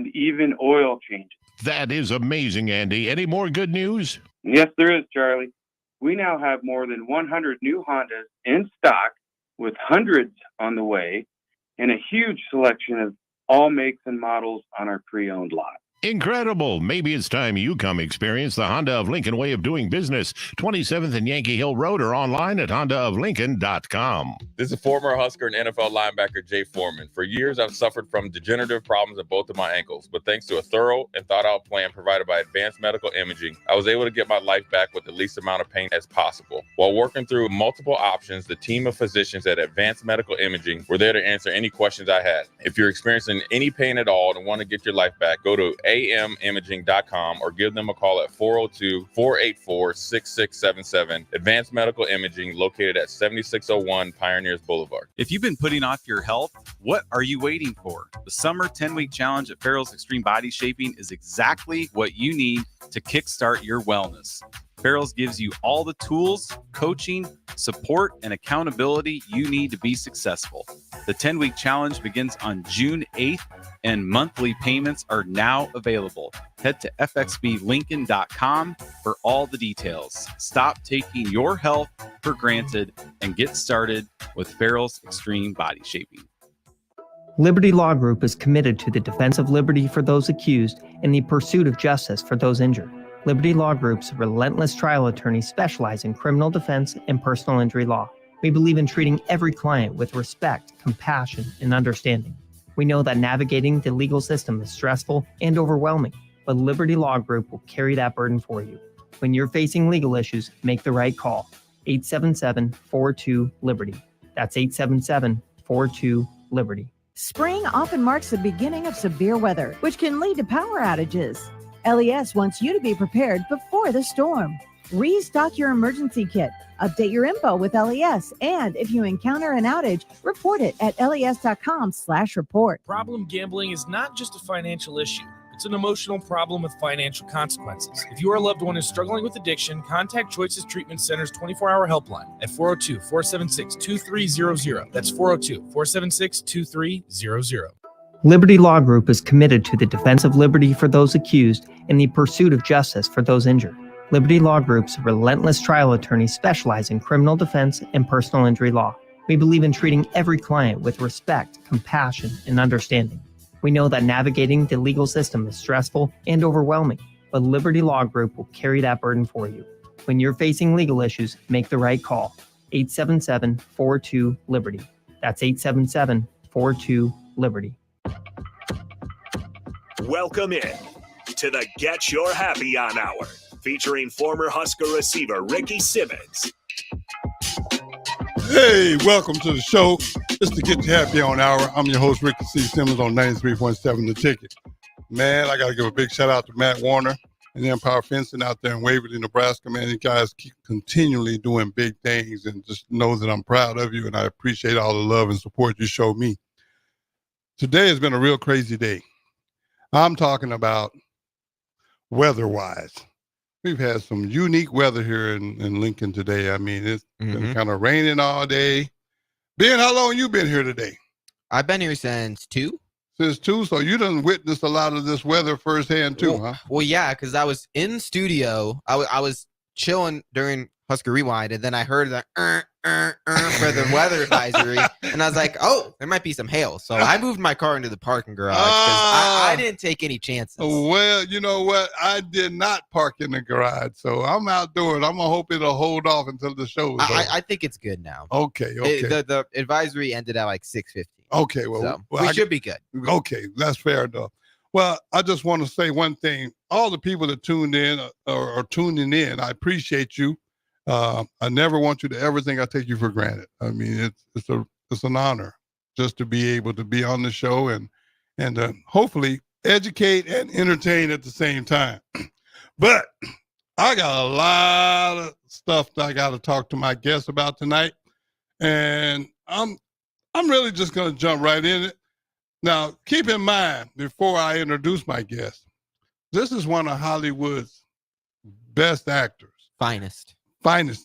and even oil changes. That is amazing, Andy. Any more good news? Yes, there is, Charlie. We now have more than 100 new Hondas in stock, with hundreds on the way, and a huge selection of all makes and models on our pre-owned lot. Incredible. Maybe it's time you come experience the Honda of Lincoln way of doing business. 27th and Yankee Hill Road, or online at hondaoflincoln.com. This is former Husker and NFL linebacker Jay Foreman. For years, I've suffered from degenerative problems in both of my ankles, but thanks to a thorough and thought-out plan provided by Advanced Medical Imaging, I was able to get my life back with the least amount of pain as possible. While working through multiple options, the team of physicians at Advanced Medical Imaging were there to answer any questions I had. If you're experiencing any pain at all and want to get your life back, go to amimaging.com or give them a call at 402-484-6677. Advanced Medical Imaging, located at 7601 Pioneers Boulevard. If you've been putting off your health, what are you waiting for? The summer 10-week challenge at Farrell's Extreme Body Shaping is exactly what you need to kickstart your wellness. Farrell's gives you all the tools, coaching, support, and accountability you need to be successful. The 10-week challenge begins on June 8th, and monthly payments are now available. Head to fxblincoln.com for all the details. Stop taking your health for granted and get started with Farrell's Extreme Body Shaping. Liberty Law Group is committed to the defense of liberty for those accused and the pursuit of justice for those injured. Liberty Law Group's relentless trial attorneys specialize in criminal defense and personal injury law. We believe in treating every client with respect, compassion, and understanding. We know that navigating the legal system is stressful and overwhelming, but Liberty Law Group will carry that burden for you. When you're facing legal issues, make the right call. 877-42-LIBERTY. That's 877-42-LIBERTY. Spring often marks the beginning of severe weather, which can lead to power outages. LES wants you to be prepared before the storm. Restock your emergency kit, update your info with LES, and if you encounter an outage, report it at les.com/report. Problem gambling is not just a financial issue. It's an emotional problem with financial consequences. If your loved one is struggling with addiction, contact Choices Treatment Center's 24-hour helpline at 402-476-2300. That's 402-476-2300. Liberty Law Group is committed to the defense of liberty for those accused and the pursuit of justice for those injured. Liberty Law Group's relentless trial attorneys specialize in criminal defense and personal injury law. We believe in treating every client with respect, compassion, and understanding. We know that navigating the legal system is stressful and overwhelming, but Liberty Law Group will carry that burden for you. When you're facing legal issues, make the right call. 877-42-LIBERTY. That's 877-42-LIBERTY. Welcome in to the Get Your Happy On Hour, featuring former Husker receiver Ricky Simmons. Hey, welcome to the show. It's the Get Your Happy On Hour. I'm your host, Ricky C. Simmons, on 93.7 The Ticket. Man, I got to give a big shout out to Matt Warner and Empire Fencing out there in Waverly, Nebraska. Man, you guys keep continually doing big things, and just know that I'm proud of you, and I appreciate all the love and support you show me. Today has been a real crazy day. I'm talking about weather-wise. We've had some unique weather here in Lincoln today. I mean, it's been kind of raining all day. Ben, how long you been here today? I've been here since 2. Since 2? So you done witnessed a lot of this weather firsthand too, huh? Well, yeah, because I was in studio. I was chilling during Husker Rewind, and then I heard the for the weather advisory, and I was like, oh, there might be some hail. So I moved my car into the parking garage because I didn't take any chances. Well, you know what? I did not park in the okay, so I'm outdoors. I'm going to hope it'll hold off until the show is over. I think it's good now. Okay. The advisory ended at like 6:50. Okay, well we should be good. Okay, that's fair enough. Well, I just want to say one thing. All the people that tuned in or are tuning in, I appreciate you. I never want you to ever think I take you for granted. I mean, it's an honor just to be able to be on the show and hopefully educate and entertain at the same time. But I got a lot of stuff that I got to talk to my guests about tonight, and I'm really just going to jump right in it. Now, keep in mind, before I introduce my guest, this is one of Hollywood's best actors. Finest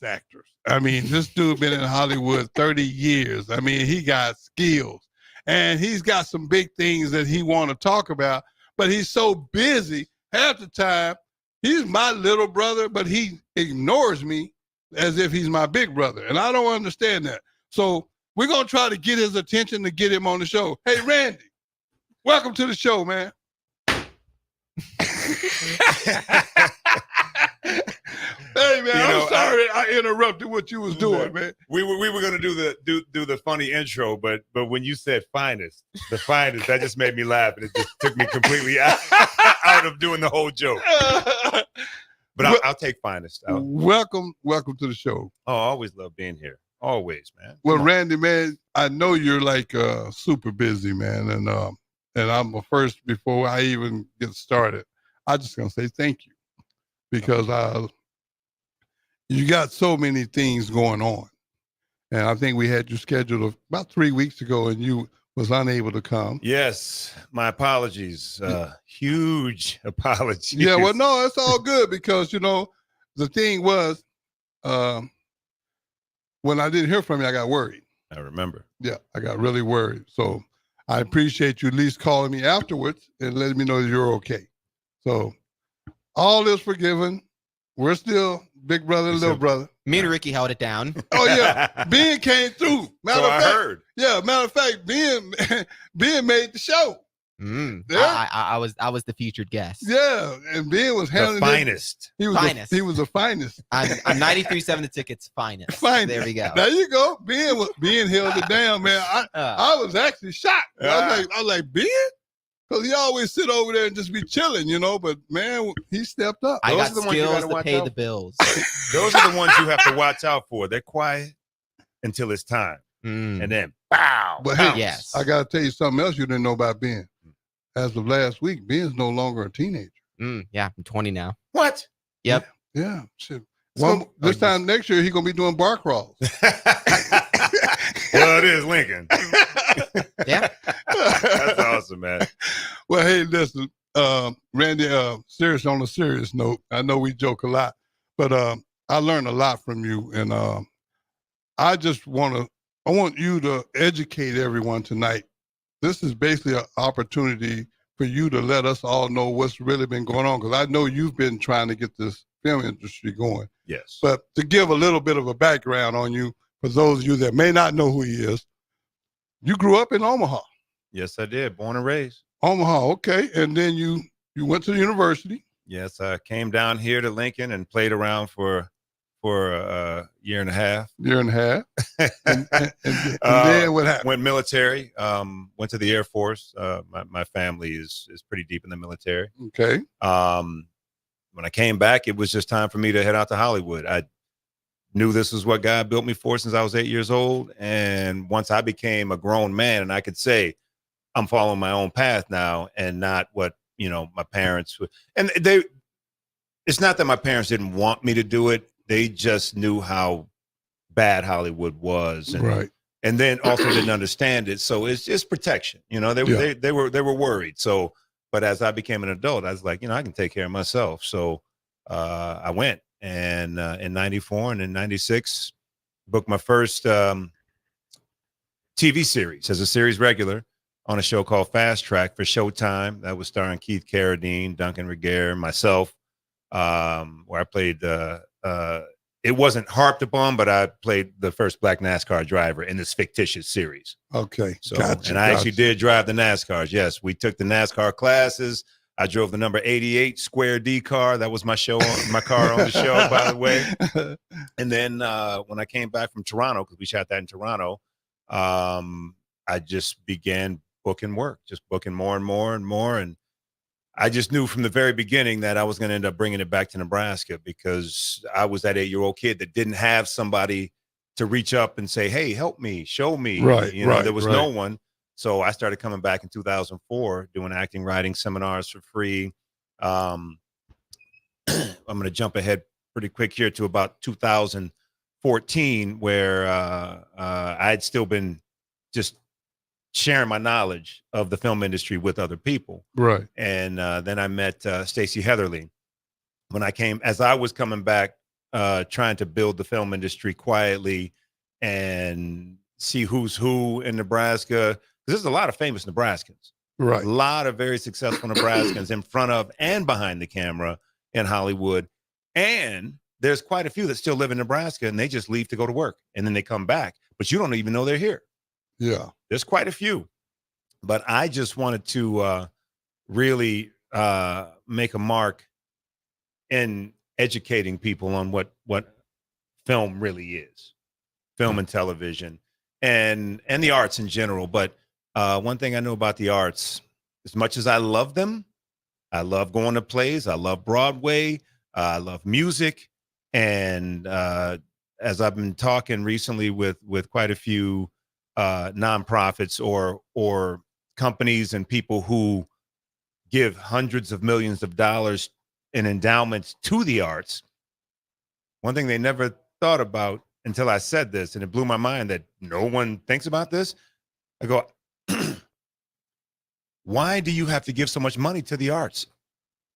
actors. I mean, this dude been in Hollywood 30 years. I mean, he got skills, and he's got some big things that he want to talk about. but he's so busy half the time. He's my little brother, but he ignores me as if he's my big brother. And I don't understand that. So we're going to try to get his attention to get him on the show. Hey, Randy, welcome to the show, man. Hey, man, I'm sorry I interrupted what you was doing, man. We were going to do the funny intro, but when you said the finest, that just made me laugh, and it just took me completely out of doing the whole joke. But I'll take finest. Welcome to the show. Oh, I always love being here. Always, man. Well, Randy, man, I know you're like super busy, man, and I'm first before I even get started. I just gonna say thank you because you got so many things going on, and I think we had you scheduled about 3 weeks ago, and you was unable to come. Yes, my apologies. Huge apologies. Yeah, well, no, it's all good because the thing was, when I didn't hear from you, I got worried. I remember. Yeah, I got really worried. So I appreciate you at least calling me afterwards and letting me know that you're okay. So all is forgiven. We're still big brother and little brother. Me and Ricky held it down. Oh, yeah. Ben came through. Matter of fact, I heard. Yeah, matter of fact, Ben made the show. Yeah. I was the featured guest. Yeah, and Ben was handling the finest. He was the finest. I'm 93.7 the tickets finest. Finest. There we go. There you go. Ben held it down, man. I was actually shocked. I was like, Ben? Because he always sit over there and just be chilling, but man, he stepped up. I got skills to pay the bills. Those are the ones you have to watch out for. They're quiet until it's time. And then, bow. But hey, yes. I got to tell you something else you didn't know about Ben. As of last week, Ben's no longer a teenager. Yeah, I'm 20 now. What? Yep. Yeah. Shit. This time next year, he's going to be doing bar crawls. Well, it is Lincoln. Yeah. That's awesome, man. Well, hey, listen, Randy, serious on a serious note, I know we joke a lot, but I learned a lot from you. And I want you to educate everyone tonight. This is basically an opportunity for you to let us all know what's really been going on, because I know you've been trying to get this film industry going. Yes. But to give a little bit of a background on you, for those of you that may not know who he is, you grew up in Omaha. Yes, I did. Born and raised. Omaha, okay. And then you went to the university. Yes, I came down here to Lincoln and played around for a year and a half. And then what happened? Went military. Went to the Air Force. My family is pretty deep in the military. Okay. When I came back, it was just time for me to head out to Hollywood. I knew this was what God built me for since I was 8 years old. And once I became a grown man and I could say, I'm following my own path now and not what, my parents would. And it's not that my parents didn't want me to do it. They just knew how bad Hollywood was. And, right. And then also didn't understand it. So it's just protection. They were worried. So, but as I became an adult, I was like, I can take care of myself. So I went. And in 94 and in 96, booked my first TV series as a series regular on a show called Fast Track for Showtime. That was starring Keith Carradine, Duncan Regehr, myself, where I played it wasn't harped upon, but I played the first black NASCAR driver in this fictitious series. Okay. So, and I actually did drive the NASCARs. Yes, we took the NASCAR classes. I drove the number 88 Square D car. That was my car on the show, by the way. And then when I came back from Toronto, because we shot that in Toronto, I just began booking work, just booking more and more and more. And I just knew from the very beginning that I was going to end up bringing it back to Nebraska, because I was that 8-year-old kid that didn't have somebody to reach up and say, hey, help me, show me. Right, there was no one. So I started coming back in 2004, doing acting, writing seminars for free. I'm going to jump ahead pretty quick here to about 2014, where I had still been just sharing my knowledge of the film industry with other people. Right. And then I met Stacey Heatherly as I was coming back, trying to build the film industry quietly and see who's who in Nebraska. There's a lot of famous Nebraskans. Right. A lot of very successful Nebraskans in front of and behind the camera in Hollywood. And there's quite a few that still live in Nebraska and they just leave to go to work and then they come back, but you don't even know they're here. Yeah. There's quite a few. But I just wanted to really make a mark in educating people on what film really is, film and television and the arts in general. But one thing I know about the arts, as much as I love them, I love going to plays, I love Broadway, I love music. And as I've been talking recently with quite a few nonprofits or companies and people who give hundreds of millions of dollars in endowments to the arts, one thing they never thought about until I said this, and it blew my mind that no one thinks about this. I go, why do you have to give so much money to the arts?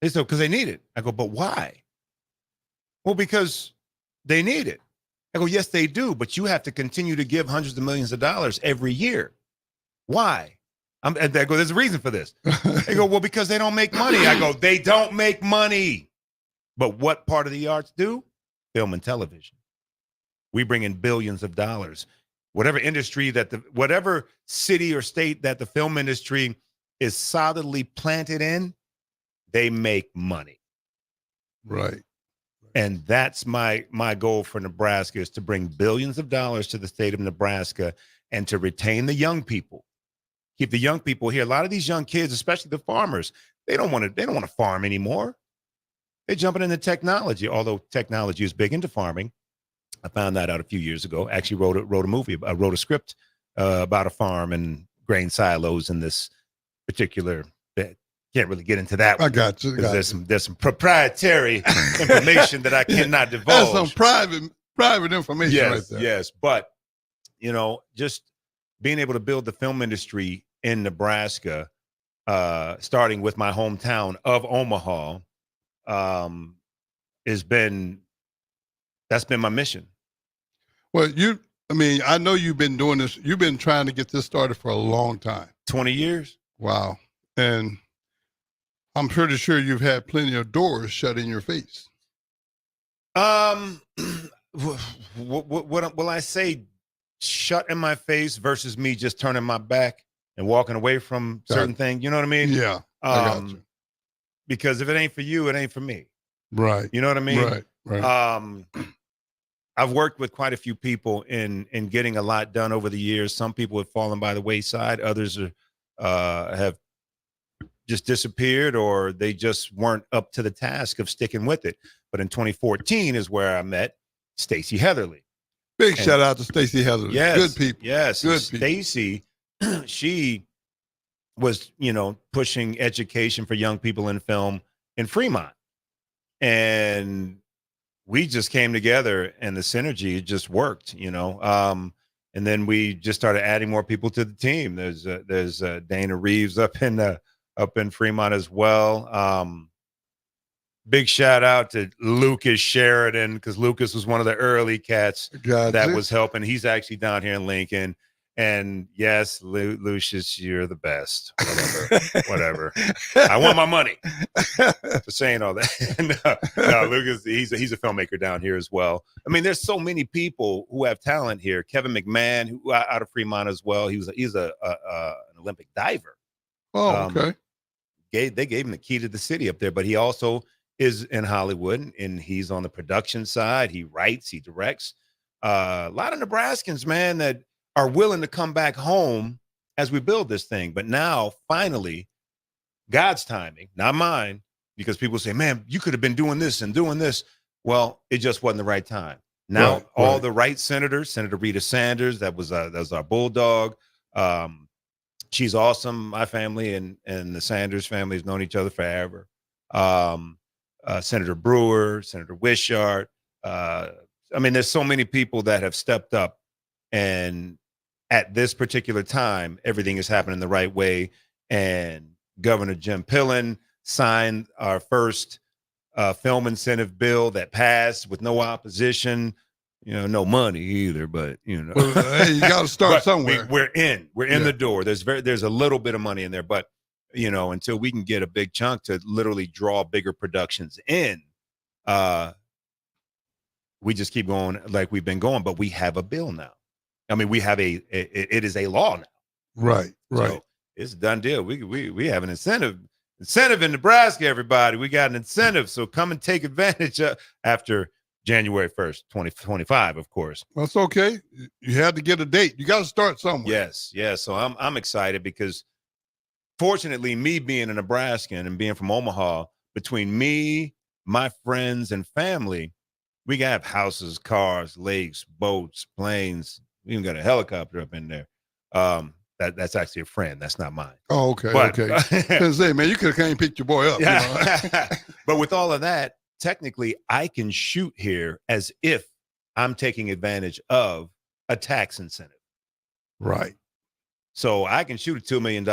They said, because they need it. I go, but why? Well, because they need it. I go, yes, they do, but you have to continue to give hundreds of millions of dollars every year. Why? I go, there's a reason for this. They go, well, because they don't make money. I go, they don't make money. But what part of the arts do? Film and television. We bring in billions of dollars. Whatever industry whatever city or state that the film industry is solidly planted in, they make money. Right. And that's my goal for Nebraska, is to bring billions of dollars to the state of Nebraska and to retain the young people. Keep the young people here. A lot of these young kids, especially the farmers, they don't want to farm anymore. They're jumping into technology, although technology is big into farming. I found that out a few years ago. Actually wrote a script about a farm and grain silos in this particular bit. Can't really get into that one. I got you. There's some proprietary information that I cannot divulge. That's some private information right there. Yes. But, just being able to build the film industry in Nebraska, starting with my hometown of Omaha, that's been my mission. Well, I know you've been doing this. You've been trying to get this started for a long time. 20 years. Wow. And I'm pretty sure you've had plenty of doors shut in your face. What will I say? Shut in my face versus me just turning my back and walking away from certain things. You know what I mean? Yeah. I got you. Because if it ain't for you, it ain't for me. Right. You know what I mean? Right. I've worked with quite a few people in getting a lot done over the years. Some people have fallen by the wayside. Others have just disappeared, or they just weren't up to the task of sticking with it. But in 2014 is where I met Stacey Heatherly. Big shout out to Stacey Heatherly. Yes, good people. Yes, good Stacey, she was, pushing education for young people in film in Fremont. And we just came together and the synergy just worked, and then we just started adding more people to the team. There's Dana Reeves up in Fremont as well. Big shout out to Lucas Sheridan, because Lucas was one of the early cats that was helping. He's actually down here in Lincoln. And yes, Lucius, you're the best. Whatever. I want my money for saying all that. No, Lucas, he's a filmmaker down here as well. I mean, there's so many people who have talent here. Kevin McMahon, who out of Fremont as well. He's an Olympic diver. Oh, okay. They gave him the key to the city up there, but he also is in Hollywood, and he's on the production side. He writes, he directs. A lot of Nebraskans, man, that are willing to come back home as we build this thing. But now, finally, God's timing, not mine, because people say, man, you could have been doing this and doing this. Well, it just wasn't the right time. Now, all the right senators, Senator Rita Sanders, that was our bulldog. She's awesome. My family and the Sanders family has known each other forever. Senator Brewer, Senator Wishart. There's so many people that have stepped up, and at this particular time, everything is happening the right way. And Governor Jim Pillen signed our first film incentive bill that passed with no opposition. No money either, but well, hey, you got to start somewhere. We're in the door. There's a little bit of money in there, but until we can get a big chunk to literally draw bigger productions in, we just keep going like we've been going. But we have a bill now. I mean, we have it is a law now. Right. So it's a done deal. We have an incentive in Nebraska, everybody. We got an incentive. So come and take advantage after January 1st, 2025, of course. That's okay. You had to get a date. You got to start somewhere. Yes. So I'm excited because fortunately, me being a Nebraskan and being from Omaha, between me, my friends, and family, we have houses, cars, lakes, boats, planes. We even got a helicopter up in there. That's actually a friend. That's not mine. Oh, okay. But, Okay. Say, man, you could have came and picked your boy up. Yeah. But with all of that, technically, I can shoot here as if I'm taking advantage of a tax incentive. Right. So I can shoot a $2 million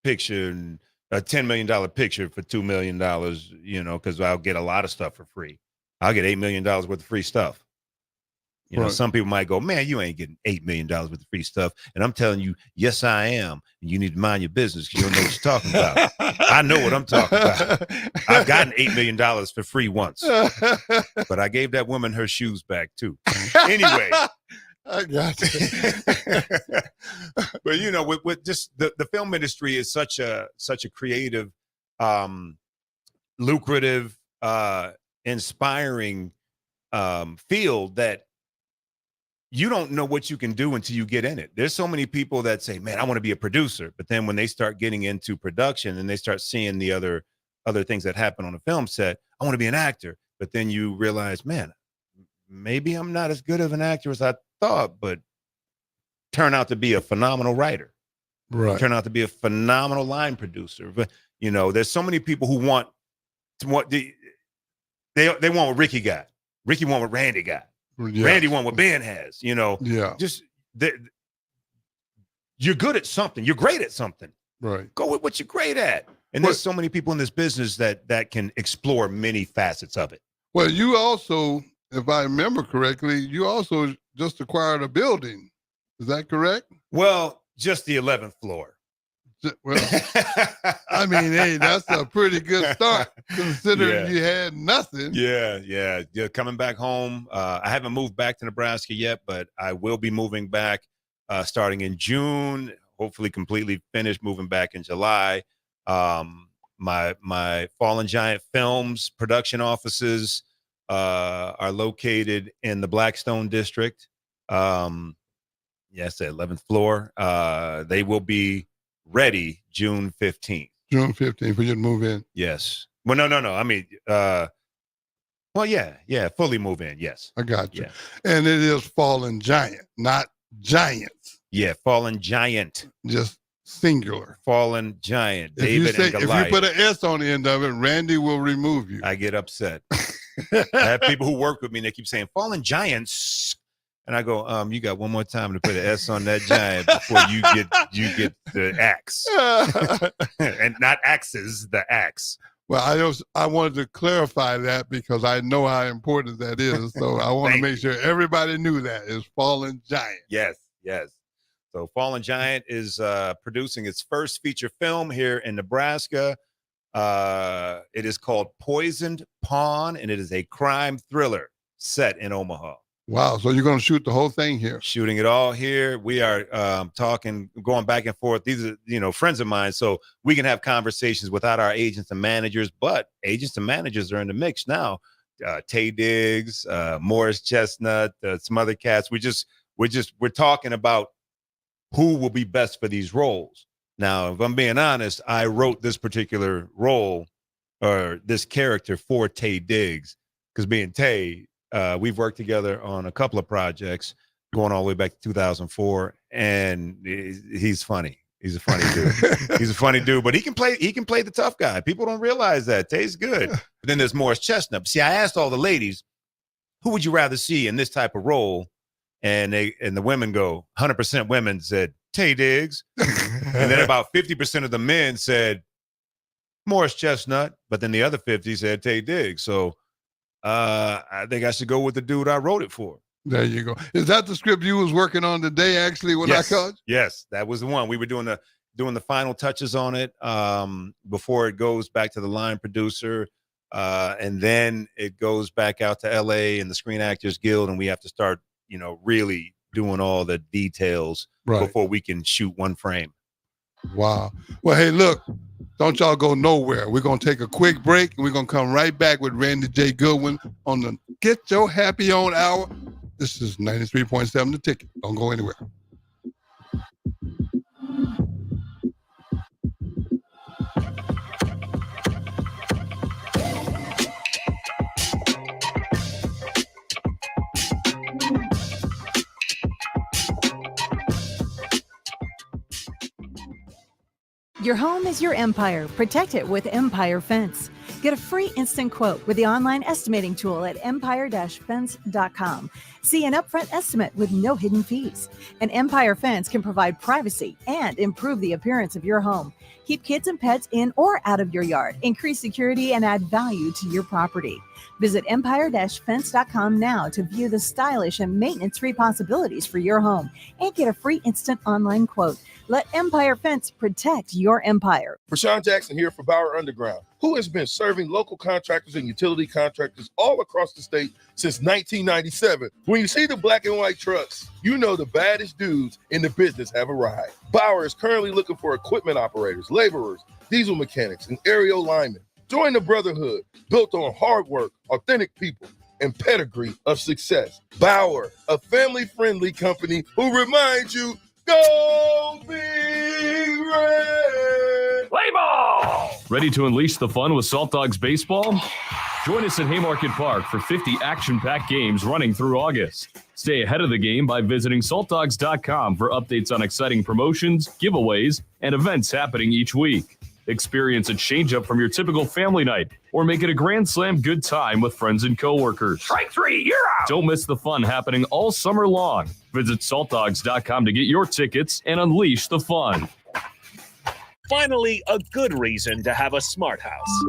picture and a $10 million picture for $2 million, because I'll get a lot of stuff for free. I'll get $8 million worth of free stuff. Some people might go, man, you ain't getting $8 million worth of free stuff. And I'm telling you, yes, I am. And you need to mind your business because you don't know what you're talking about. I know what I'm talking about. I've gotten $8 million for free once. But I gave that woman her shoes back, too. Anyway. I got you. But, with just the film industry is such a creative, lucrative, inspiring field that you don't know what you can do until you get in it. There's so many people that say, man, I want to be a producer. But then when they start getting into production and they start seeing the other things that happen on a film set, I want to be an actor. But then you realize, man, maybe I'm not as good of an actor as I thought, but turn out to be a phenomenal writer. Right. Turn out to be a phenomenal line producer. But, there's so many people who want what they want what Ricky got. Ricky want what Randy got. Yeah. Randy want what Ben has, Yeah. Just you're good at something. You're great at something. Right. Go with what you're great at. And there's so many people in this business that can explore many facets of it. Well, you also, if I remember correctly, you also just acquired a building. Is that correct? Well, just the 11th floor. Well, I mean, hey, that's a pretty good start considering you had nothing. Yeah. Coming back home. I haven't moved back to Nebraska yet, but I will be moving back starting in June, hopefully completely finished moving back in July. My Fallen Giant Films production offices are located in the Blackstone district. Yes, the 11th floor. They will be ready June 15th. June 15th for you to move in. Yes. Well, no. I mean, fully move in. Yes. I got you. Yeah. And it is Fallen Giant, not Giants. Yeah, Fallen Giant. Just singular. Fallen Giant. If you put an S on the end of it, Randy will remove you. I get upset. I have people who work with me and they keep saying Fallen Giants. And I go, you got one more time to put an S on that giant before you get the axe. And not axes, the axe. Well, I wanted to clarify that because I know how important that is. So I want to make sure everybody knew that it's Fallen Giant. Yes. So Fallen Giant is producing its first feature film here in Nebraska. It is called Poisoned Pawn, and it is a crime thriller set in Omaha. Wow. So you're going to shoot the whole thing here? Shooting it all here. We are going back and forth. These are, friends of mine. So we can have conversations without our agents and managers, but agents and managers are in the mix now. Tay Diggs, Morris Chestnut, some other cats. We're talking about who will be best for these roles. Now, if I'm being honest, I wrote this particular role or this character for Tay Diggs because being Tay, we've worked together on a couple of projects going all the way back to 2004, and he's funny. He's a funny dude. He's a funny dude, but he can play the tough guy. People don't realize that. Tay's good. But then there's Morris Chestnut. See, I asked all the ladies, who would you rather see in this type of role? And the women go, 100% women said Tay Diggs. And then about 50% of the men said Morris Chestnut, but then the other 50 said Tay Diggs. So I think I should go with the dude I wrote it for. There you go. Is that the script you was working on today, actually, when I called? Yes, that was the one. We were doing doing the final touches on it before it goes back to the line producer. And then it goes back out to LA and the Screen Actors Guild, and we have to start, really doing all the details before we can shoot one frame. Wow. Well, hey, look, don't y'all go nowhere. We're going to take a quick break, and we're going to come right back with Randy J. Goodwin on the Get Your Happy On Hour. This is 93.7 The Ticket. Don't go anywhere. Your home is your empire. Protect it with Empire Fence. Get a free instant quote with the online estimating tool at empire-fence.com. See an upfront estimate with no hidden fees. An Empire Fence can provide privacy and improve the appearance of your home. Keep kids and pets in or out of your yard. Increase security and add value to your property. Visit empire-fence.com now to view the stylish and maintenance-free possibilities for your home and get a free instant online quote. Let Empire Fence protect your empire. Rashawn Jackson here for Bauer Underground, who has been serving local contractors and utility contractors all across the state since 1997. When you see the black and white trucks, you know the baddest dudes in the business have arrived. Bauer is currently looking for equipment operators, laborers, diesel mechanics, and aerial linemen. Join the brotherhood built on hard work, authentic people, and pedigree of success. Bauer, a family-friendly company who reminds you, go Big Red! Play ball! Ready to unleash the fun with Salt Dogs Baseball? Join us at Haymarket Park for 50 action-packed games running through August. Stay ahead of the game by visiting saltdogs.com for updates on exciting promotions, giveaways, and events happening each week. Experience a change-up from your typical family night, or make it a Grand Slam good time with friends and coworkers. Strike three, you're out! Don't miss the fun happening all summer long. Visit saltdogs.com to get your tickets and unleash the fun. Finally, a good reason to have a smart house.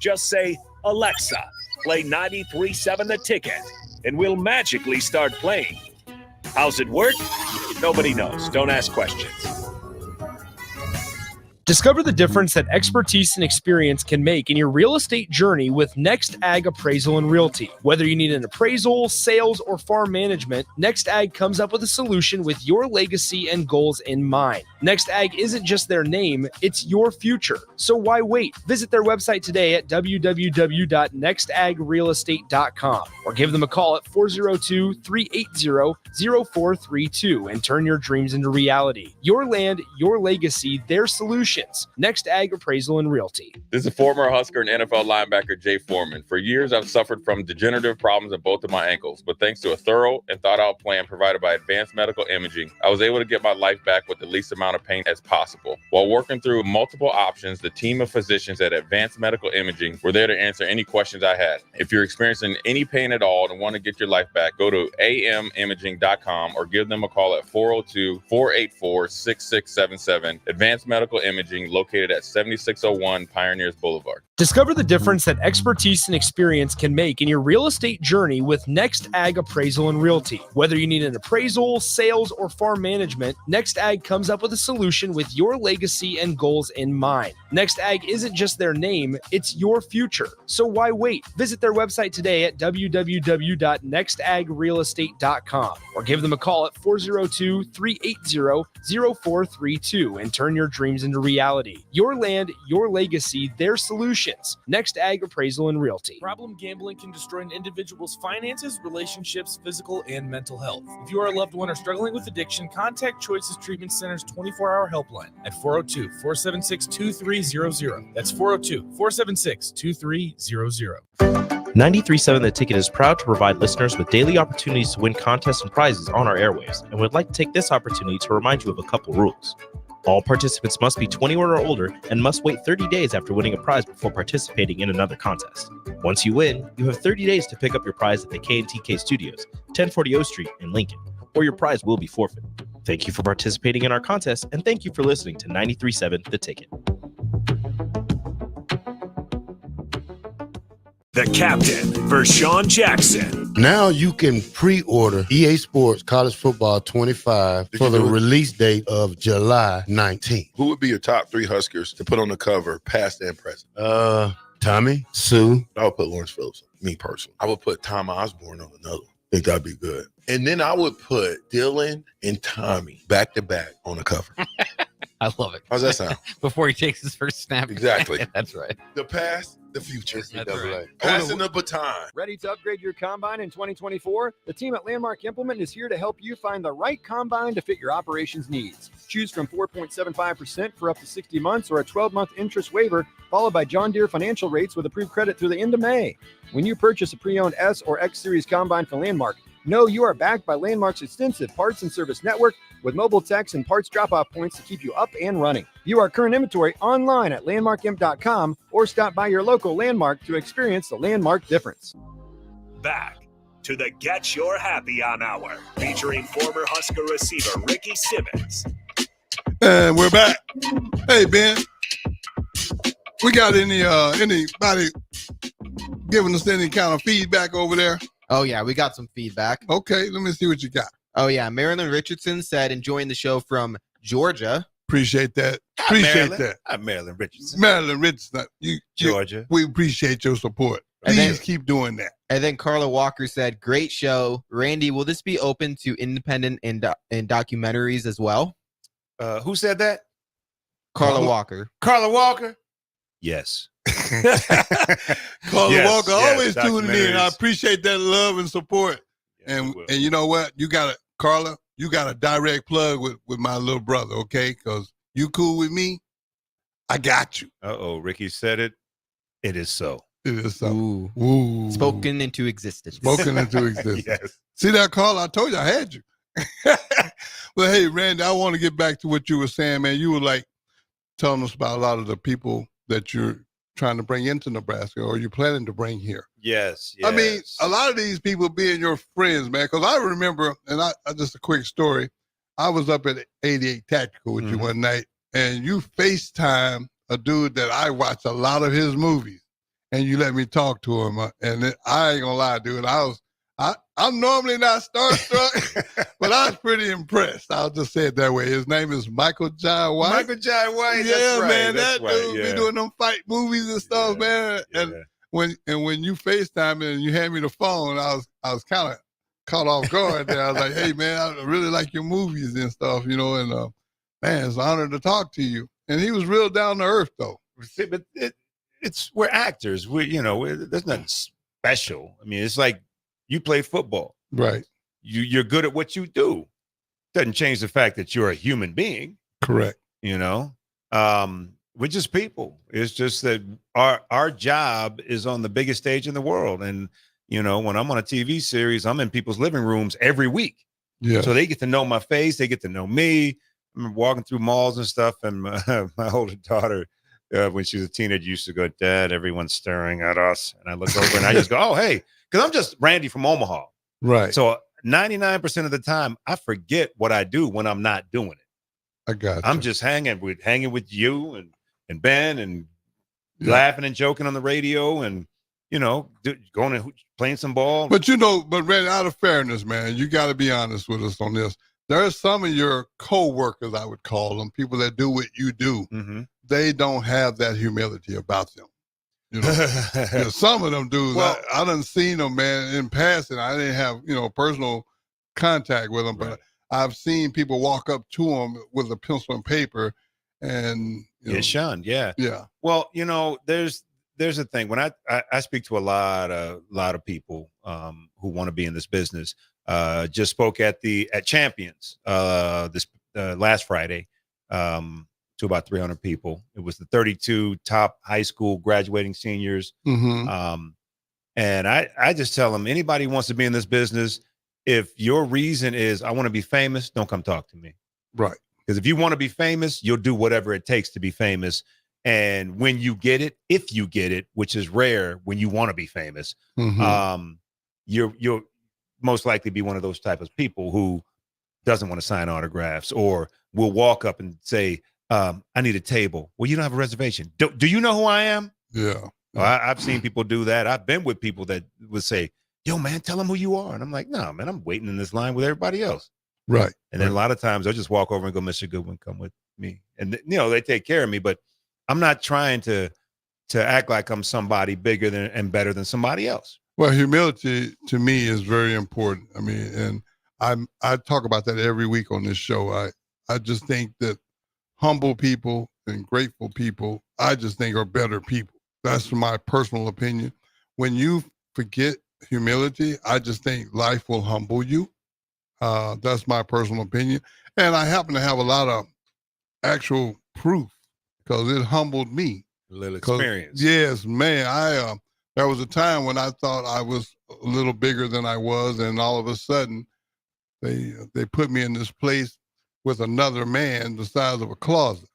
Just say, Alexa, play 93.7 The Ticket, and we'll magically start playing. How's it work? Nobody knows. Don't ask questions. Discover the difference that expertise and experience can make in your real estate journey with Next Ag Appraisal and Realty. Whether you need an appraisal, sales, or farm management, Next Ag comes up with a solution with your legacy and goals in mind. Next Ag isn't just their name, it's your future. So why wait? Visit their website today at www.nextagrealestate.com or give them a call at 402-380-0432 and turn your dreams into reality. Your land, your legacy, their solution. Next Ag Appraisal and Realty. This is former Husker and NFL linebacker Jay Foreman. For years, I've suffered from degenerative problems in both of my ankles, but thanks to a thorough and thought-out plan provided by Advanced Medical Imaging, I was able to get my life back with the least amount of pain as possible. While working through multiple options, the team of physicians at Advanced Medical Imaging were there to answer any questions I had. If you're experiencing any pain at all and want to get your life back, go to amimaging.com or give them a call at 402-484-6677. Advanced Medical Imaging, located at 7601 Pioneers Boulevard. Discover the difference that expertise and experience can make in your real estate journey with Next Ag Appraisal and Realty. Whether you need an appraisal, sales, or farm management, Next Ag comes up with a solution with your legacy and goals in mind. Next Ag isn't just their name, it's your future. So why wait? Visit their website today at www.nextagrealestate.com or give them a call at 402-380-0432 and turn your dreams into reality. Your land, your legacy, their solutions. Next Ag Appraisal and Realty. Problem gambling can destroy an individual's finances, relationships, physical, and mental health. If you are a loved one or struggling with addiction, contact Choices Treatment Center's 24-hour helpline at 402-476-2300. That's 402-476-2300. 93.7 The Ticket is proud to provide listeners with daily opportunities to win contests and prizes on our airwaves, and would like to take this opportunity to remind you of a couple rules. All participants must be 21 or older and must wait 30 days after winning a prize before participating in another contest. Once you win, you have 30 days to pick up your prize at the K&TK Studios, 1040 O Street in Lincoln, or your prize will be forfeit. Thank you for participating in our contest, and thank you for listening to 93.7 The Ticket. The captain, Vershawn Jackson. Now you can pre-order EA Sports College Football 25 for the release date of July 19th. Who would be your top 3 Huskers to put on the cover, past and present? Tommy, Sue. I would put Lawrence Phillips, me personally. I would put Tom Osborne on another one. I think that'd be good. And then I would put Dylan and Tommy back to back on the cover. I love it. How's that sound? Before he takes his first snap. Exactly. That's right. The past, the future. That's right. Passing the baton. Ready to upgrade your combine in 2024? The team at Landmark Implement is here to help you find the right combine to fit your operations needs. Choose from 4.75% for up to 60 months or a 12-month interest waiver, followed by John Deere financial rates with approved credit through the end of May. When you purchase a pre-owned S or X Series combine from Landmark, know you are backed by Landmark's extensive parts and service network with mobile techs and parts drop-off points to keep you up and running. View our current inventory online at landmarkimp.com or stop by your local Landmark to experience the Landmark difference. Back to the Get Your Happy On Hour, featuring former Husker receiver Ricky Simmons. And we're back. Hey, Ben. We got anybody giving us any kind of feedback over there? Oh, yeah, we got some feedback. Okay, let me see what you got. Oh, yeah, Marilyn Richardson said, enjoying the show from Georgia. Appreciate that. Appreciate that. I'm Marilyn Richardson. Marilyn Richardson, Georgia. We appreciate your support. Please keep doing that. And then Carla Walker said, great show. Randy, will this be open to independent and documentaries as well? Who said that? Carla Walker. Carla Walker? Yes. Carla Walker always tuning in. I appreciate that love and support. Yes, and you know what? Carla, you got a direct plug with my little brother, okay? Because you cool with me, I got you. Uh-oh, Ricky said it. It is so. It is so. Ooh. Spoken into existence. Spoken into existence. Yes. See that, Carla? I told you I had you. Well, hey, Randy, I want to get back to what you were saying, man. You were like telling us about a lot of the people that you're trying to bring into Nebraska or you're planning to bring here. Yes. I mean, a lot of these people being your friends, man, because I remember, and I just a quick story, I was up at 88 Tactical with you one night, and you FaceTime a dude that I watch a lot of his movies, and you let me talk to him, and I ain't gonna lie, dude, I'm normally not starstruck, but I was pretty impressed. I'll just say it that way. His name is Michael Jai White. Michael Jai White. Yeah, that's right, man, that's that right, dude be doing them fight movies and stuff, man. And when you FaceTime and you hand me the phone, I was kind of caught off guard there. I was like, hey, man, I really like your movies and stuff, you know, and man, it's an honor to talk to you. And he was real down to earth, though. But we're actors. There's nothing special. I mean, it's like you play football. Right. You're good at what you do. Doesn't change the fact that you're a human being. Correct. We're just people. It's just that our job is on the biggest stage in the world. And, when I'm on a TV series, I'm in people's living rooms every week. Yeah. So they get to know my face. They get to know me. I'm walking through malls and stuff. And my older daughter, when she was a teenager, used to go, Dad, everyone's staring at us. And I look over and I just go, oh, hey, because I'm just Randy from Omaha. Right. So 99% of the time, I forget what I do when I'm not doing it. I got you. I'm just hanging with you and Ben and laughing and joking on the radio and, going and playing some ball. But Randy, out of fairness, man, you got to be honest with us on this. There are some of your co-workers, I would call them, people that do what you do. Mm-hmm. They don't have that humility about them. Some of them dudes, I done seen them, man, in passing. I didn't have, personal contact with them, but I've seen people walk up to them with a pencil and paper and, shunned. Yeah. Yeah. Well, there's a thing when I speak to a lot of people who want to be in this business. Just spoke at Champions this last Friday to about 300 people. It was the 32 top high school graduating seniors. Mm-hmm. And I just tell them, anybody who wants to be in this business, if your reason is I want to be famous, don't come talk to me. Right. Because if you want to be famous, you'll do whatever it takes to be famous. And when you get it, if you get it, which is rare when you want to be famous, you'll most likely be one of those type of people who doesn't want to sign autographs or will walk up and say, I need a table. Well, you don't have a reservation. Do you know who I am? Yeah. Well, I've seen people do that. I've been with people that would say, yo, man, tell them who you are. And I'm like, no, man, I'm waiting in this line with everybody else. Right. And then a lot of times I'll just walk over and go, Mr. Goodwin, come with me. And, they take care of me, but I'm not trying to act like I'm somebody bigger than and better than somebody else. Well, humility to me is very important. I mean, and I talk about that every week on this show. I just think that humble people and grateful people, I just think are better people. That's my personal opinion. When you forget humility, I just think life will humble you. That's my personal opinion. And I happen to have a lot of actual proof because it humbled me. A little experience. Yes, man. There was a time when I thought I was a little bigger than I was, and all of a sudden they put me in this place with another man the size of a closet.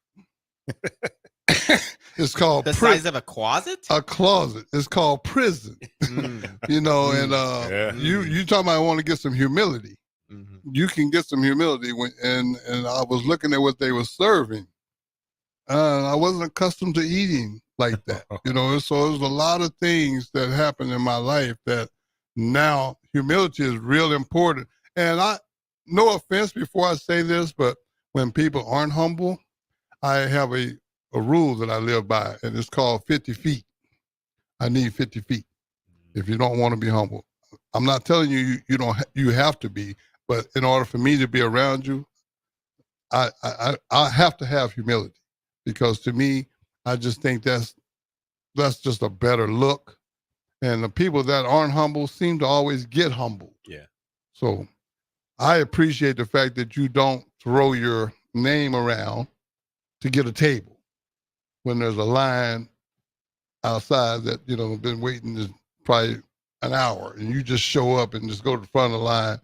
It's called the size of a closet? A closet. It's called prison. And you talking about I want to get some humility. Mm-hmm. You can get some humility and I was looking at what they were serving. I wasn't accustomed to eating like that, so there's a lot of things that happened in my life that now humility is real important. And no offense before I say this, but when people aren't humble, I have a rule that I live by, and it's called 50 feet. I need 50 feet if you don't want to be humble. I'm not telling you you have to be, but in order for me to be around you, I have to have humility. Because to me, I just think that's just a better look. And the people that aren't humble seem to always get humbled. Yeah. So I appreciate the fact that you don't throw your name around to get a table when there's a line outside that, been waiting probably an hour, and you just show up and just go to the front of the line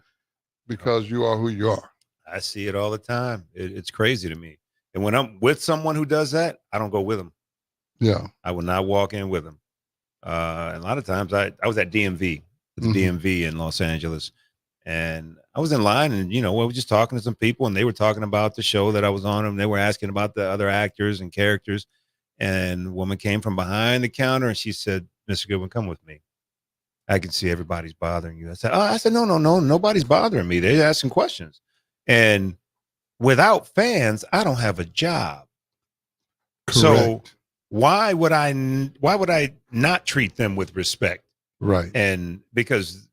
because you are who you are. I see it all the time. It's crazy to me. And when I'm with someone who does that, I don't go with them. Yeah. I will not walk in with them. And a lot of times I was at DMV, the DMV in Los Angeles, and I was in line and, we were just talking to some people and they were talking about the show that I was on and they were asking about the other actors and characters. And a woman came from behind the counter and she said, Mr. Goodwin, come with me. I can see everybody's bothering you. I said, no, nobody's bothering me. They're asking questions. And without fans, I don't have a job. Correct. So why would I not treat them with respect? Right. And because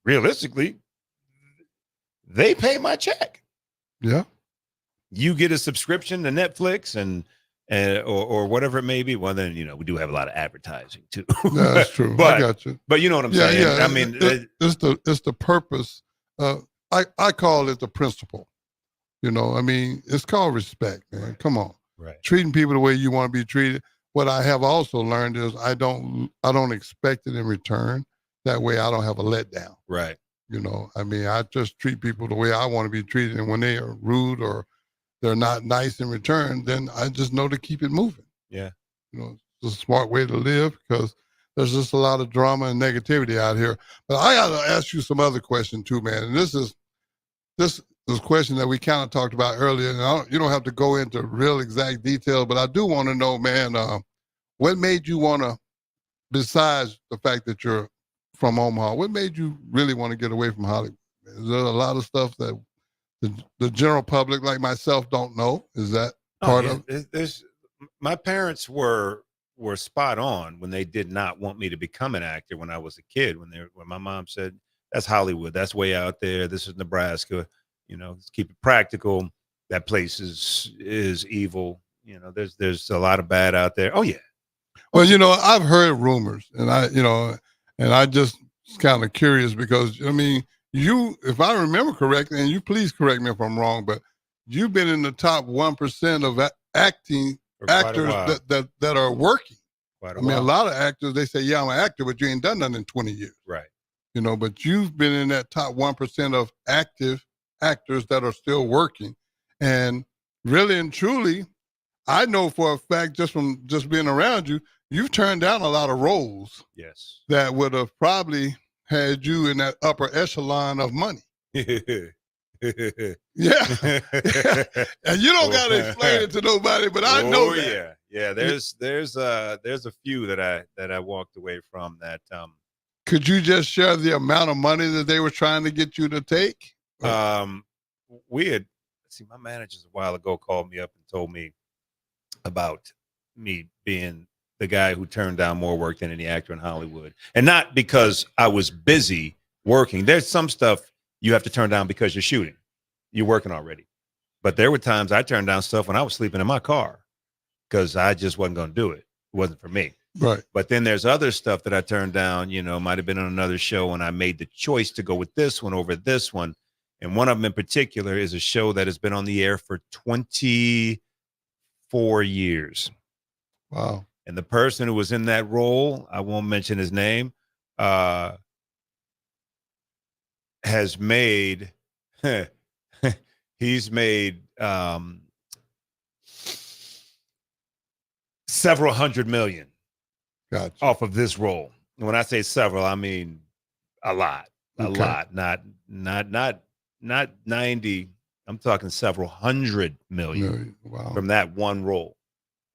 realistically, they pay my check. Yeah. You get a subscription to Netflix or whatever it may be. Well, then, we do have a lot of advertising too. No, that's true. I got you. But you know what I'm saying? Yeah. I mean, it's the purpose. I call it the principle. It's called respect, man. Right. Come on. Right. Treating people the way you want to be treated. What I have also learned is I don't expect it in return. That way I don't have a letdown. Right. I just treat people the way I want to be treated. And when they are rude or they're not nice in return, then I just know to keep it moving. Yeah. It's a smart way to live because there's just a lot of drama and negativity out here. But I got to ask you some other question too, man. And this is a question that we kind of talked about earlier. And you don't have to go into real exact detail, but I do want to know, man, what made you want to, besides the fact that you're from Omaha, what made you really want to get away from Hollywood? Is there a lot of stuff that the general public like myself don't know? Is that part of it? My parents were spot on when they did not want me to become an actor when I was a kid. When my mom said, that's Hollywood, that's way out there, this is Nebraska, let's keep it practical. That place is evil. There's a lot of bad out there. Oh yeah. Well, I've heard rumors, and I just kind of curious because you, if I remember correctly, and you please correct me if I'm wrong, but you've been in the top 1% of actors that are working. A lot of actors, they say, yeah, I'm an actor, but you ain't done nothing in 20 years. Right. But you've been in that top 1% of active actors that are still working. And really and truly, I know for a fact, just from just being around you, you've turned down a lot of roles. Yes. That would have probably had you in that upper echelon of money. Yeah. And you don't got to explain it to nobody, but I know that. Yeah. There's a few that I walked away from that Could you just share the amount of money that they were trying to get you to take? We had my managers a while ago called me up and told me about me being the guy who turned down more work than any actor in Hollywood. And not because I was busy working. There's some stuff you have to turn down because you're shooting. You're working already. But there were times I turned down stuff when I was sleeping in my car because I just wasn't going to do it. It wasn't for me. Right. But then there's other stuff that I turned down, might have been on another show, and I made the choice to go with this one over this one. And one of them in particular is a show that has been on the air for 24 years. Wow. And the person who was in that role, I won't mention his name, has made, he's made several hundred million off of this role. And when I say several, I mean a lot, not 90. I'm talking several hundred million from that one role.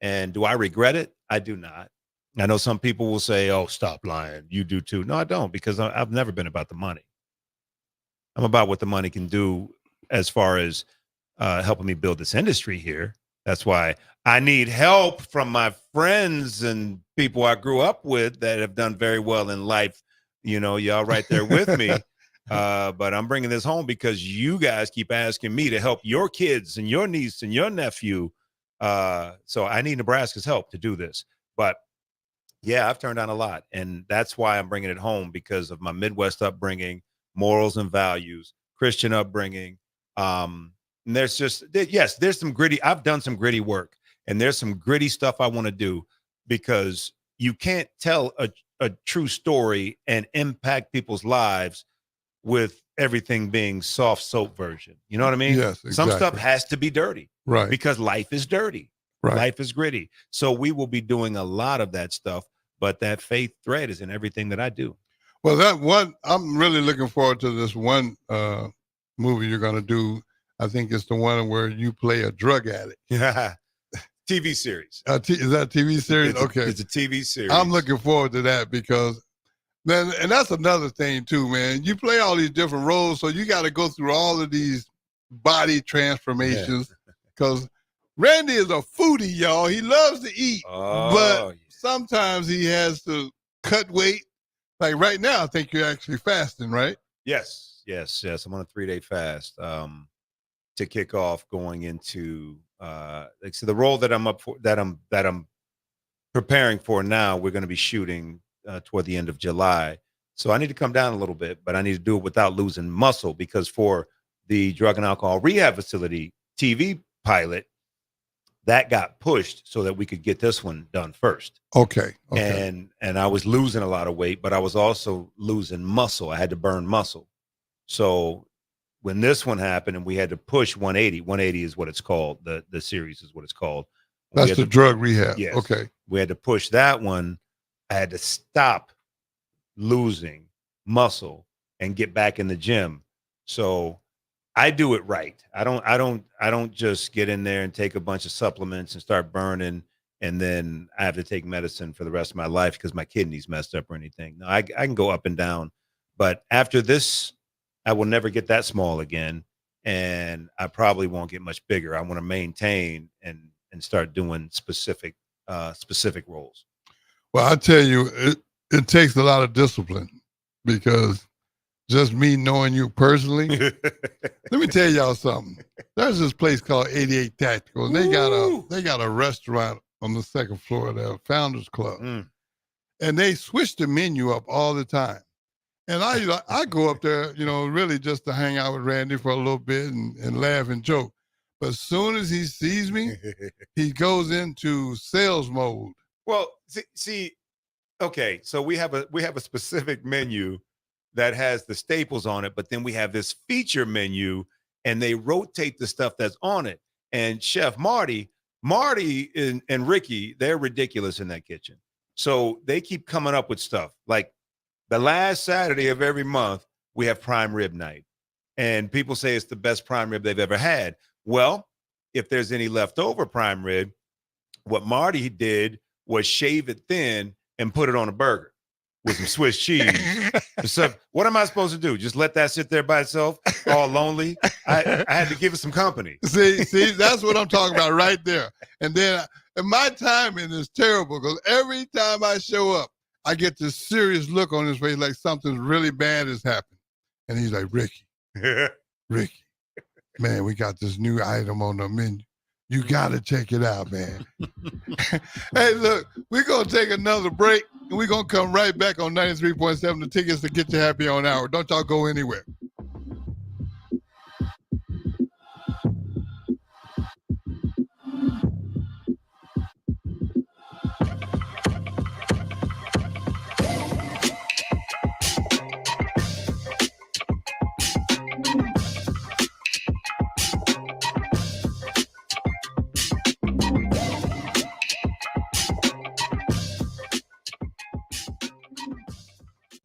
And do I regret it? I do not. I know some people will say, oh, stop lying. You do too. No, I don't, because I've never been about the money. I'm about what the money can do as far as helping me build this industry here. That's why I need help from my friends and people I grew up with that have done very well in life. Y'all right there with me. But I'm bringing this home because you guys keep asking me to help your kids and your niece and your nephew. So I need Nebraska's help to do this. But yeah, I've turned down a lot. And that's why I'm bringing it home, because of my Midwest upbringing, morals and values, Christian upbringing. And there's some gritty. I've done some gritty work, and there's some gritty stuff I want to do, because you can't tell a true story and impact people's lives with everything being soft soap version. You know what I mean? Yes, exactly. Some stuff has to be dirty. Right. Because life is dirty. Right. Life is gritty. So we will be doing a lot of that stuff, but that faith thread is in everything that I do. Well, I'm really looking forward to this one movie you're going to do. I think it's the one where you play a drug addict. Yeah. TV series. Is that a TV series? Okay. It's a TV series. I'm looking forward to that, because then, and that's another thing too, man. You play all these different roles, so you got to go through all of these body transformations, because Randy is a foodie, y'all. He loves to eat, but sometimes he has to cut weight. Like right now, I think you're actually fasting, right? Yes. I'm on a 3-day fast to kick off going into so the role that I'm up for, that I'm preparing for now. We're going to be shooting toward the end of July, so I need to come down a little bit, but I need to do it without losing muscle, because for the drug and alcohol rehab facility TV pilot, that got pushed so that we could get this one done first. Okay. And I was losing a lot of weight, but I was also losing muscle. I had to burn muscle. So when this one happened and we had to push 180 is what it's called. The series is what it's called. That's the drug rehab. Yes. Okay. We had to push that one. I had to stop losing muscle and get back in the gym. So I do it right. I don't just get in there and take a bunch of supplements and start burning, and then I have to take medicine for the rest of my life because my kidneys messed up or anything. No, I can go up and down, but after this, I will never get that small again, and I probably won't get much bigger. I want to maintain and start doing specific roles. Well, I tell you, it takes a lot of discipline, because just me knowing you personally, let me tell y'all something. There's this place called 88 Tactical, and they got a restaurant on the second floor of their Founders Club, and they switch the menu up all the time. And I go up there, really just to hang out with Randy for a little bit and laugh and joke. But as soon as he sees me, he goes into sales mode. Well, see, okay, so we have a specific menu that has the staples on it, but then we have this feature menu, and they rotate the stuff that's on it. And Chef Marty and Ricky, they're ridiculous in that kitchen. So they keep coming up with stuff. Like the last Saturday of every month, we have prime rib night. And people say it's the best prime rib they've ever had. Well, if there's any leftover prime rib, what Marty did was shave it thin and put it on a burger. with some Swiss cheese. So what am I supposed to do? Just let that sit there by itself, all lonely? I had to give it some company. See, that's what I'm talking about right there. And then my timing is terrible because every time I show up, I get this serious look on his face like something really bad has happened. And he's like, Ricky, man, we got this new item on the menu. You got to check it out, man. Hey, look, we're going to take another break, and we're going to come right back on 93.7, the tickets to Get You Happy on Hour. Don't y'all go anywhere.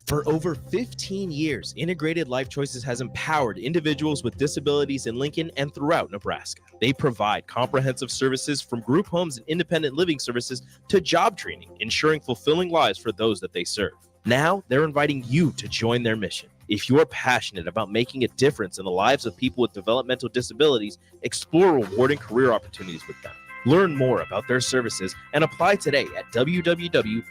For over 15 years, Integrated Life Choices has empowered individuals with disabilities in Lincoln and throughout Nebraska. They provide comprehensive services from group homes and independent living services to job training, ensuring fulfilling lives for those that they serve. Now, they're inviting you to join their mission. If you're passionate about making a difference in the lives of people with developmental disabilities, explore rewarding career opportunities with them. Learn more about their services and apply today at www.ilc.net.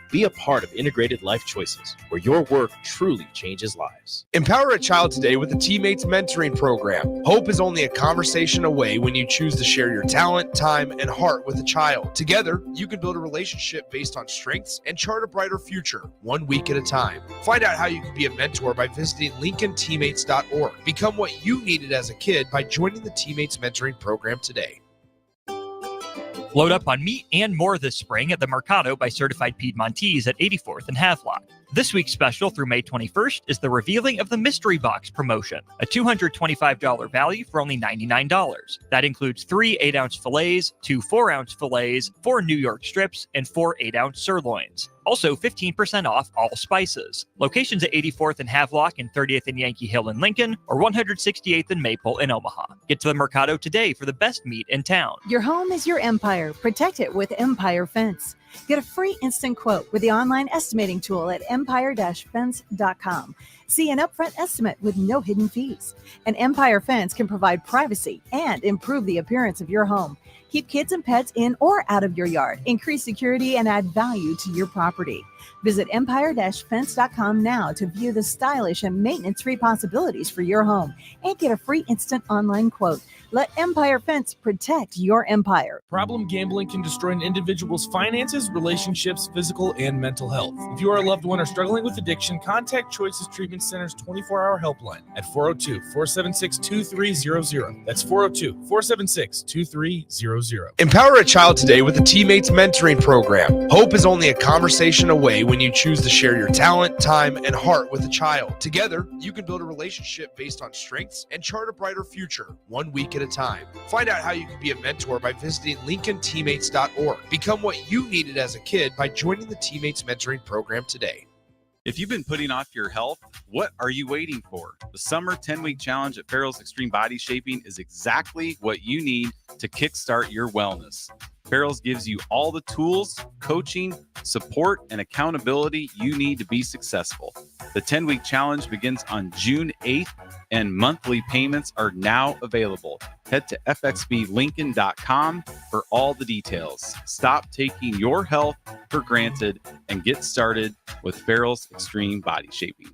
Be a part of Integrated Life Choices, where your work truly changes lives. Empower a child today with the Teammates Mentoring Program. Hope is only a conversation away when you choose to share your talent, time, and heart with a child. Together, you can build a relationship based on strengths and chart a brighter future, 1 week at a time. Find out how you can be a mentor by visiting LincolnTeammates.org. Become what you needed as a kid by joining the Teammates Mentoring Program today. Load up on meat and more this spring at the Mercado by Certified Piedmontese at 84th and Havelock. This week's special through May 21st is the revealing of the Mystery Box promotion, a $225 value for only $99. That includes 3 8-ounce fillets, 2 4-ounce fillets, 4 New York strips, and 4 8-ounce sirloins. Also 15% off all spices. Locations at 84th and Havelock and 30th and Yankee Hill in Lincoln, or 168th and Maple in Omaha. Get to the Mercado today for the best meat in town. Your home is your empire. Protect it with Empire Fence. Get a free instant quote with the online estimating tool at empire-fence.com. See an upfront estimate with no hidden fees. An Empire Fence can provide privacy and improve the appearance of your home. Keep kids and pets in or out of your yard. Increase security and add value to your property. Visit empire-fence.com now to view the stylish and maintenance-free possibilities for your home and get a free instant online quote. Let Empire Fence protect your empire. Problem gambling can destroy an individual's finances, relationships, physical, and mental health. If you are a loved one or struggling with addiction, contact Choices Treatment Center's 24-hour helpline at 402-476-2300. That's 402-476-2300. Empower a child today with the Teammates Mentoring Program. Hope is only a conversation away when you choose to share your talent, time, and heart with a child. Together, you can build a relationship based on strengths and chart a brighter future, 1 week at a time. Find out how you can be a mentor by visiting LincolnTeammates.org. Become what you needed as a kid by joining the Teammates Mentoring Program today. If you've been putting off your health, what are you waiting for? The summer 10-week challenge at Farrell's Extreme Body Shaping is exactly what you need to kickstart your wellness. Farrell's gives you all the tools, coaching, support, and accountability you need to be successful. The 10-week challenge begins on June 8th, and monthly payments are now available. Head to fxblincoln.com for all the details. Stop taking your health for granted and get started with Farrell's Extreme Body Shaping.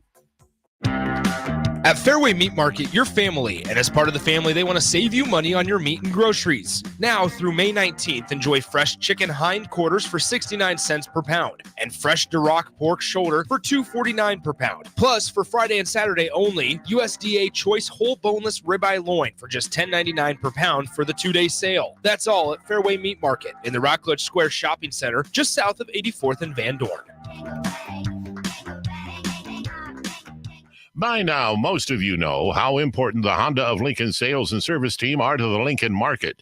At Fairway Meat Market, your family, and as part of the family, they want to save you money on your meat and groceries. Now through May 19th, enjoy fresh chicken hindquarters for 69 cents per pound and fresh Duroc pork shoulder for $2.49 per pound. Plus, for Friday and Saturday only, USDA Choice Whole Boneless Ribeye Loin for just $10.99 per pound for the 2-day sale. That's all at Fairway Meat Market in the Rockledge Square Shopping Center, just south of 84th and Van Dorn. By now, most of you know how important the Honda of Lincoln sales and service team are to the Lincoln market.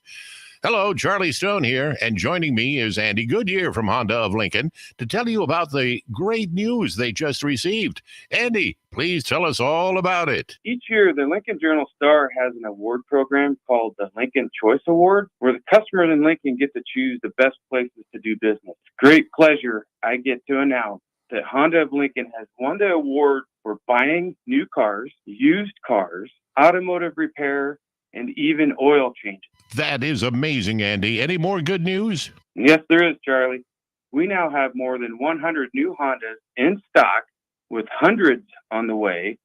Hello, Charlie Stone here, and joining me is Andy Goodyear from Honda of Lincoln to tell you about the great news they just received. Andy, please tell us all about it. Each year, the Lincoln Journal-Star has an award program called the Lincoln Choice Award, where the customers in Lincoln get to choose the best places to do business. Great pleasure I get to announce that Honda of Lincoln has won the award for buying new cars, used cars, automotive repair, and even oil changes. That is amazing, Andy. Any more good news? Yes, there is, Charlie. We now have more than 100 new Hondas in stock, with hundreds on the way,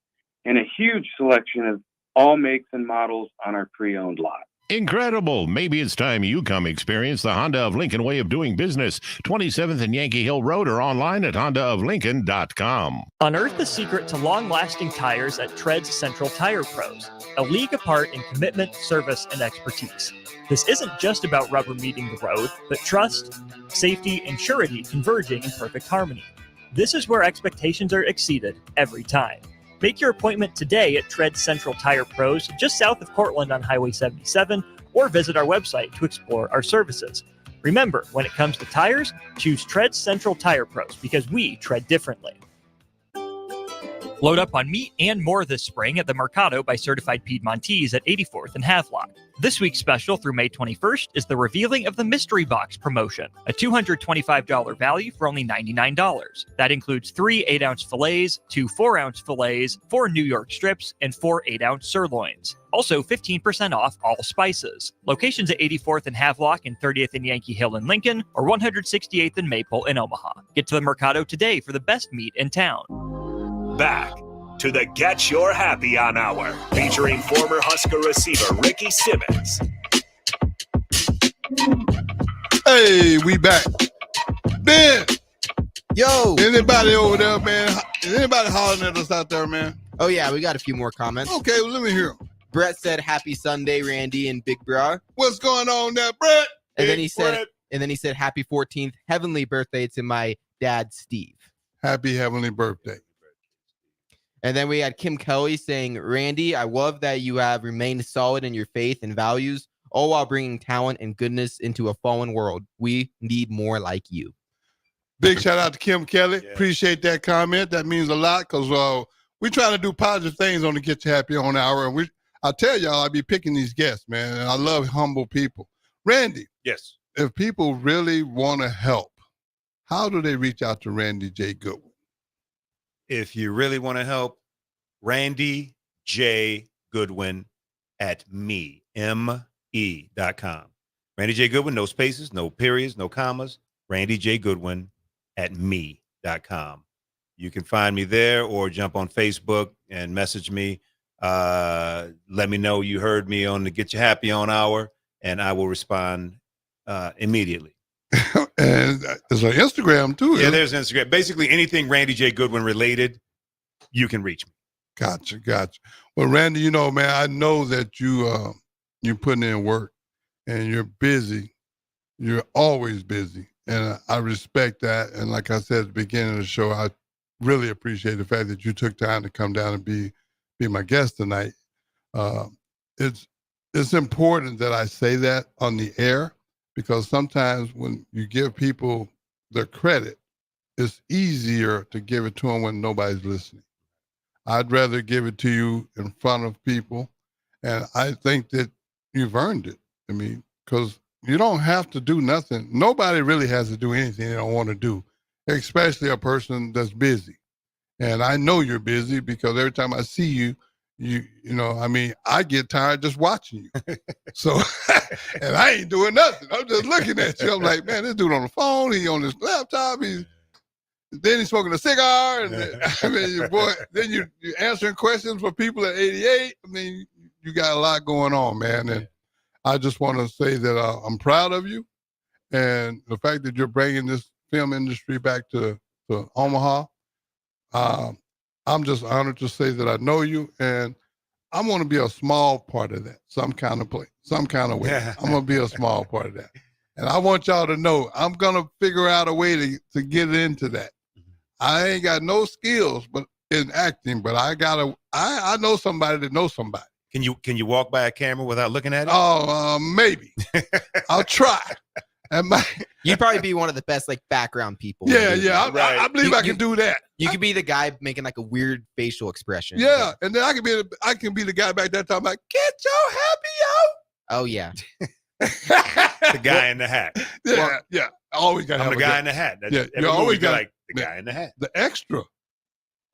and a huge selection of all makes and models on our pre-owned lot. Incredible. Maybe it's time you come experience the Honda of Lincoln way of doing business. 27th and Yankee Hill Road, or online at hondaoflincoln.com. Unearth the secret to long-lasting tires at Tread's Central Tire Pros, a league apart in commitment, service, and expertise. This isn't just about rubber meeting the road, but trust, safety, and surety converging in perfect harmony. This is where expectations are exceeded every time. Make your appointment today at Tread Central Tire Pros, just south of Cortland on Highway 77, or visit our website to explore our services. Remember, when it comes to tires, choose Tread Central Tire Pros because we tread differently. Load up on meat and more this spring at the Mercado by Certified Piedmontese at 84th and Havelock. This week's special through May 21st is the revealing of the Mystery Box promotion, a $225 value for only $99. That includes 3 8-ounce fillets, 2 4-ounce fillets, 4 New York strips, and 4 8-ounce sirloins. Also 15% off all spices. Locations at 84th and Havelock and 30th and Yankee Hill in Lincoln, or 168th and Maple in Omaha. Get to the Mercado today for the best meat in town. Back to the Get Your Happy On Hour, featuring former Husker receiver Ricky Simmons. Hey, we back. Ben! Yo! Anybody over there, man? Is anybody hollering at us out there, man? Oh, yeah, we got a few more comments. Okay, well, let me hear them. Brett said, "Happy Sunday, Randy and Big Bra." What's going on there, Brett? And then he said, "Happy 14th heavenly birthday to my dad, Steve." Happy heavenly birthday. And then we had Kim Kelly saying, "Randy, I love that you have remained solid in your faith and values, all while bringing talent and goodness into a fallen world. We need more like you." Big shout out to Kim Kelly. Yeah. Appreciate that comment. That means a lot because we try to do positive things on the Get You Happy On Hour. And I tell y'all, I be picking these guests, man. And I love humble people. Randy. Yes. If people really want to help, how do they reach out to Randy J. Goodwin? If you really want to help, Randy J. Goodwin at me.com. Randy J. Goodwin, no spaces, no periods, no commas. Randy J. Goodwin at me.com. You can find me there or jump on Facebook and message me. Let me know you heard me on the Get You Happy On Hour, and I will respond immediately. And there's an Instagram too. Yeah, there's Instagram. Basically, anything Randy J. Goodwin related, you can reach me. Gotcha. Well, Randy, you know, man, I know that you're putting in work and you're busy. You're always busy, and I respect that. And like I said at the beginning of the show, I really appreciate the fact that you took time to come down and be my guest tonight. It's important that I say that on the air. Because sometimes when you give people their credit, it's easier to give it to them when nobody's listening. I'd rather give it to you in front of people. And I think that you've earned it. I mean, because you don't have to do nothing. Nobody really has to do anything they don't want to do, especially a person that's busy. And I know you're busy because every time I see you, you know, I mean, I get tired just watching you. So, and I ain't doing nothing. I'm just looking at you. I'm like, man, this dude on the phone, he on his laptop, then he's smoking a cigar, and I mean, boy, then you're answering questions for people at 88. I mean, you got a lot going on, man. And I just want to say that I'm proud of you, and the fact that you're bringing this film industry back to Omaha. I'm just honored to say that I know you, and I'm going to be a small part of that, some kind of way. Yeah. I'm going to be a small part of that. And I want y'all to know I'm going to figure out a way to get into that. I ain't got no skills in acting, but I know somebody that knows somebody. Can you walk by a camera without looking at it? Oh, maybe. I'll try. You'd probably be one of the best like background people. Yeah. I believe I can do that. You could be the guy making like a weird facial expression. Yeah, and then I can be the guy back that time like, get your happy Oh yeah. The guy in the hat. Yeah. I always got to have I'm the guy in the hat. You always got like the guy in the hat. The extra.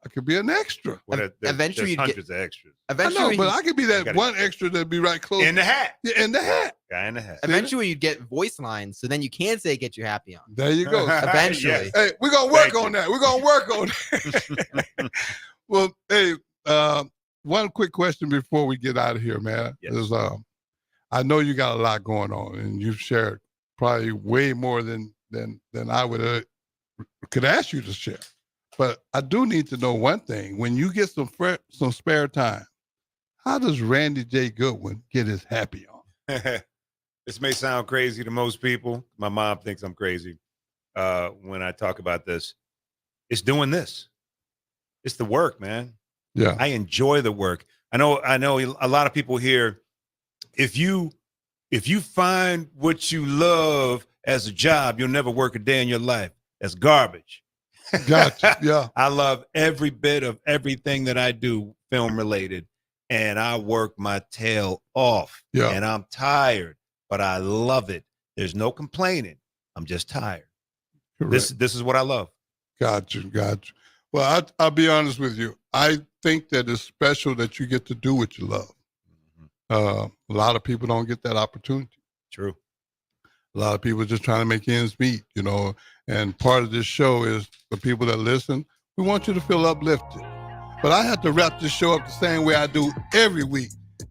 I could be an extra. Well, Eventually there's hundreds of extras. Eventually, but I could be that one extra that'd be right close. In the hat. Yeah, in the hat. Guy in the hat. Eventually, you'd get voice lines, so then you can say "Get you happy on." There you go. Eventually, Yes. Hey, we're gonna work on that. We're gonna work on that. Well, hey, one quick question before we get out of here, man. Yes. Is I know you got a lot going on, and you've shared probably way more than I would could ask you to share. But I do need to know one thing. When you get some spare time, how does Randy J. Goodwin get his happy on? This may sound crazy to most people. My mom thinks I'm crazy when I talk about this. It's doing this. It's the work, man. Yeah. I enjoy the work. I know a lot of people here, if you find what you love as a job, you'll never work a day in your life. That's garbage. Gotcha. Yeah. I love every bit of everything that I do film related, and I work my tail off. Yeah. And I'm tired, but I love it. There's no complaining. I'm just tired. Correct. This is what I love. Gotcha. Well, I'll be honest with you. I think that it's special that you get to do what you love. A lot of people don't get that opportunity. True. A lot of people are just trying to make ends meet, and part of this show is for people that listen, we want you to feel uplifted. But I have to wrap this show up the same way I do every week.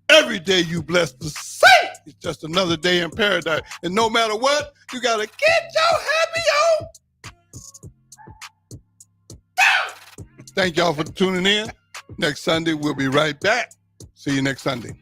Every day you blessed to say it's just another day in paradise. And no matter what, you got to get your happy on. Thank y'all for tuning in. Next Sunday, we'll be right back. See you next Sunday.